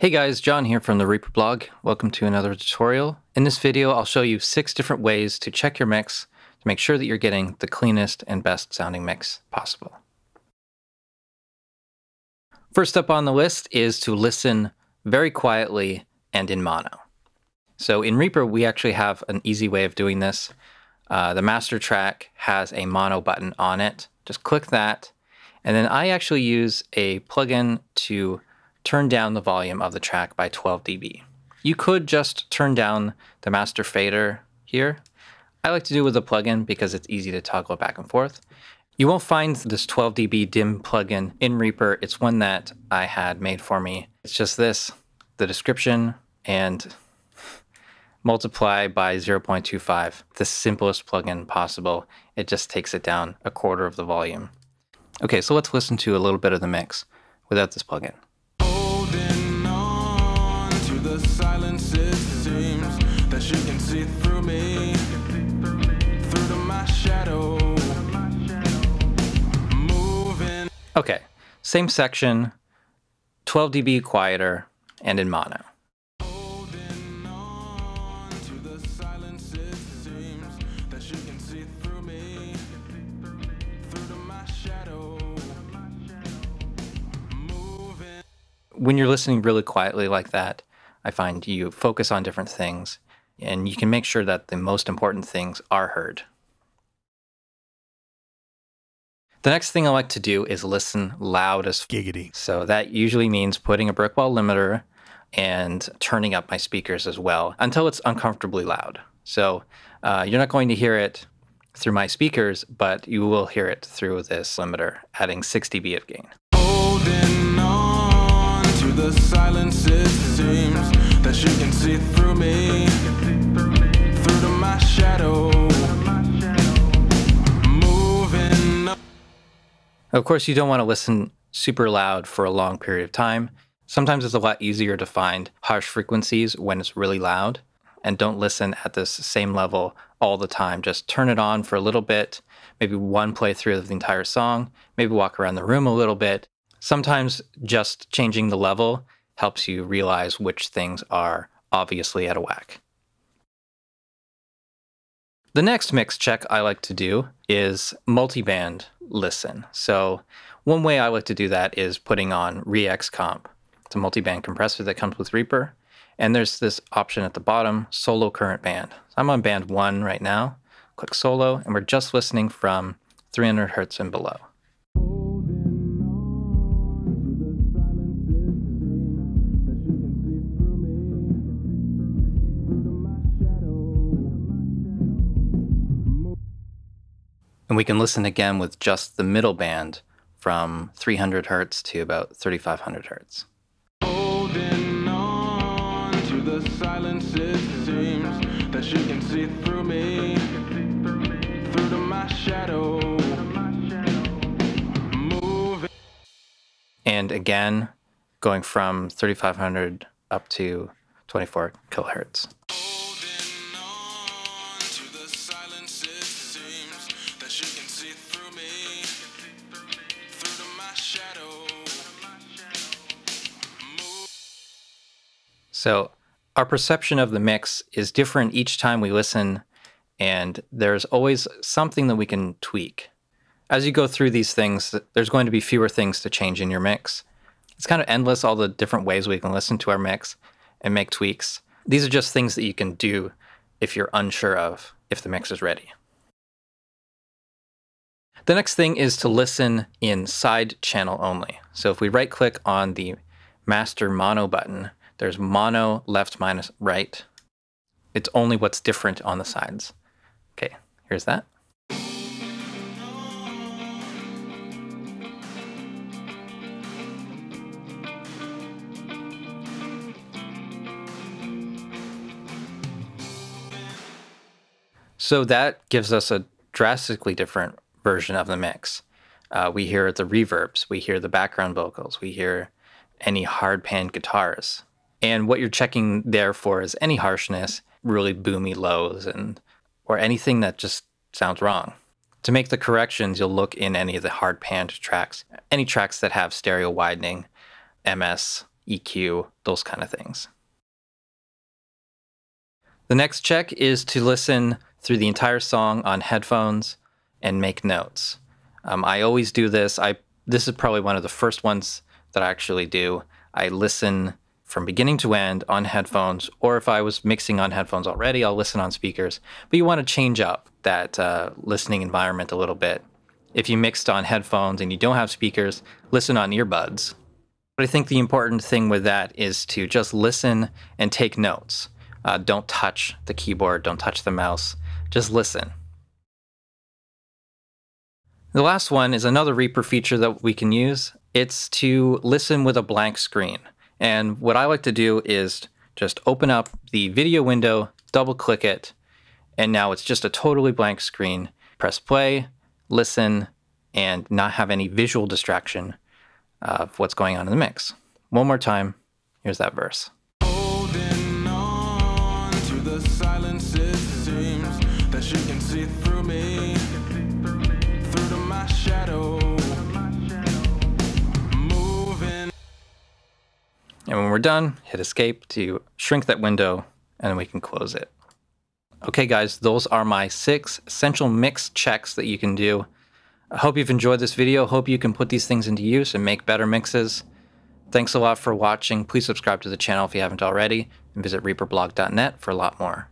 Hey guys, John here from the Reaper blog. Welcome to another tutorial. In this video, I'll show you 6 different ways to check your mix to make sure that you're getting the cleanest and best sounding mix possible. First up on the list is to listen very quietly and in mono. So in Reaper, we actually have an easy way of doing this. The master track has a mono button on it. Just click that, and then I actually use a plugin to turn down the volume of the track by 12 dB. You could just turn down the master fader here. I like to do it with a plugin because it's easy to toggle back and forth. You won't find this 12 dB dim plugin in Reaper. It's one that I had made for me. It's just this, the description, and multiply by 0.25, the simplest plugin possible. It just takes it down a quarter of the volume. Okay, so let's listen to a little bit of the mix without this plugin. Silence, it seems that she can see through me, through to my shadow, moving. Okay, same section, 12 dB quieter, and in mono. Holding on to the silence, it seems that she can see through me, through to my shadow, moving. When you're listening really quietly like that, I find you focus on different things, and you can make sure that the most important things are heard. The next thing I like to do is listen loud as giggity. So that usually means putting a brick wall limiter and turning up my speakers as well until it's uncomfortably loud. So you're not going to hear it through my speakers, but you will hear it through this limiter, adding 6 dB of gain. Holding on to the silence, it seems that she can see through me, through to my shadow, moving up. Of course, you don't want to listen super loud for a long period of time. Sometimes it's a lot easier to find harsh frequencies when it's really loud, and don't listen at this same level all the time. Just turn it on for a little bit, maybe one playthrough of the entire song, maybe walk around the room a little bit. Sometimes just changing the level helps you realize which things are obviously out of whack. The next mix check I like to do is multiband listen. So one way I like to do that is putting on Re-X Comp. It's a multiband compressor that comes with Reaper. And there's this option at the bottom, solo current band. I'm on band 1 right now. Click solo, and we're just listening from 300 Hertz and below. And we can listen again with just the middle band from 300 Hertz to about 3500 Hertz. Holding on to the silence, it seems that she can see through me, through to my shadow, moving. And again, going from 3500 up to 24 kilohertz. Holding on to the silence, it seems that she can see through me, through to my shadow, So our perception of the mix is different each time we listen, and there's always something that we can tweak. As you go through these things, there's going to be fewer things to change in your mix. It's kind of endless, all the different ways we can listen to our mix and make tweaks. These are just things that you can do if you're unsure of if the mix is ready. The next thing is to listen in side channel only. So if we right click on the master mono button, there's mono left minus right. It's only what's different on the sides. Okay, here's that. So that gives us a drastically different version of the mix. We hear the reverbs, we hear the background vocals, we hear any hard pan guitars. And what you're checking there for is any harshness, really boomy lows, or anything that just sounds wrong. To make the corrections, you'll look in any of the hard panned tracks, any tracks that have stereo widening, MS, EQ, those kind of things. The next check is to listen through the entire song on headphones and make notes. I always do this. This is probably one of the first ones that I actually do. I listen from beginning to end on headphones, or if I was mixing on headphones already, I'll listen on speakers. But you want to change up that listening environment a little bit. If you mixed on headphones and you don't have speakers, listen on earbuds. But I think the important thing with that is to just listen and take notes. Don't touch the keyboard, don't touch the mouse, just listen. The last one is another Reaper feature that we can use. It's to listen with a blank screen. And what I like to do is just open up the video window, double click it, and now it's just a totally blank screen. Press play, listen, and not have any visual distraction of what's going on in the mix. One more time, here's that verse. Holding on to the silence, it seems that you can see through me, through to my shadow, moving. And when we're done, hit escape to shrink that window, and then we can close it. Okay guys, those are my 6 essential mix checks that you can do. I hope you've enjoyed this video. Hope you can put these things into use and make better mixes. Thanks a lot for watching. Please subscribe to the channel if you haven't already, and visit reaperblog.net for a lot more.